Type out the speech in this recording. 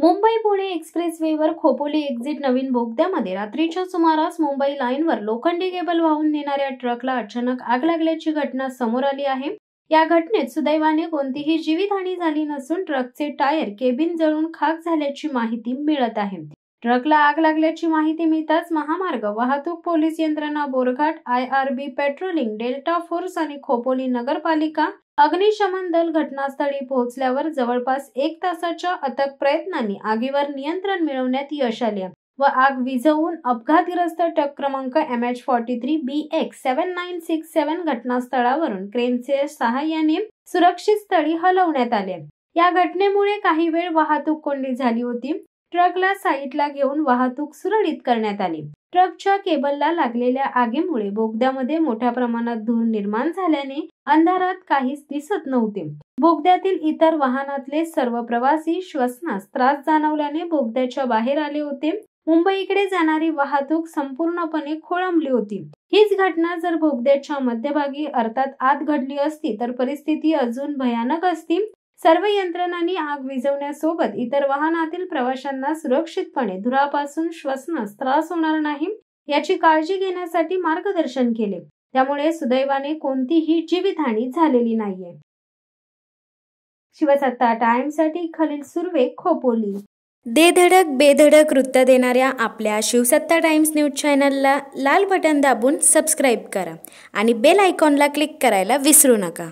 Mumbai Pune एक्सप्रेसवेवर Khopoli exit नवीन बोगद्यामध्ये रात्रीच्या सुमारास मुंबई लाईनवर लोखंडी केबल वाहून नेणाऱ्या ट्रकला अचानक आग लागल्याची घटना समोर आली आहे। या घटनेत सुदैवाने कोणतीही जीवितहानी झाली नसून ट्रकचे टायर केबिन जळून खाक झाल्याची माहिती मिळत आहे। ट्रकला आग लागल्याची माहिती मिळताच महामार्ग वाहतूक पोलीस यंत्रणा, Borghat, IRB patrolling, delta force आणि खोपोली नगरपालिका अग्निशमन दल घटनास्थळी पोहोचल्यावर जवळपास 1 तासाच्या अथक प्रयत्नांनी आगीवर नियंत्रण मिळवण्यात यश आले व आग विझवून अपघातग्रस्त ट्रक क्रमांक MH43BX7967 घटनास्थळावरून क्रेनच्या सहाय्याने सुरक्षित स्थळी हलवण्यात आले। या घटनेमुळे काही वेळ वाहतूक कोंडी झाली होती। ट्रकला साईडला घेऊन वाहतूक सुरळीत करण्यात आली। ट्रकच्या केबलला लागलेल्या आगीमुळे बोगद्यामध्ये मोठ्या प्रमाणात धूर निर्माण झाल्याने अंधारात काहीच दिसत नव्हते। बोगद्यातील इतर वाहनातले सर्व प्रवासी श्वसनास त्रास जाणवल्याने बोगद्याच्या बाहेर आले होते। मुंबईकडे जाणारी वाहतूक संपूर्णपणे खोळंबली होती। हीच घटना जर बोगद्याच्या मध्यभागी अर्थात आत घडली असती तर परिस्थिती अजून भयानक असती। सर्व यंत्रणांनी आग विझवण्यासोबत इतर वाहनातील प्रवाशांना सुरक्षितपणे धुरापासून श्वसनास त्रास होणार नाही याची काळजी घेण्यासाठी मार्गदर्शन केले। त्यामुळे सुदैवाने कोणतीही जीवितहानी झालेली नाहीये। शिवसत्ता टाइम्ससाठी खलील सुर्वे, खोपोली। दे धडक बेधडक वृत्त देणाऱ्या आपल्या शिवसत्ता टाइम्स न्यूज चॅनलला लाल बटन दाबून सबस्क्राईब करा आणि बेल आयकॉनला क्लिक करायला विसरू नका।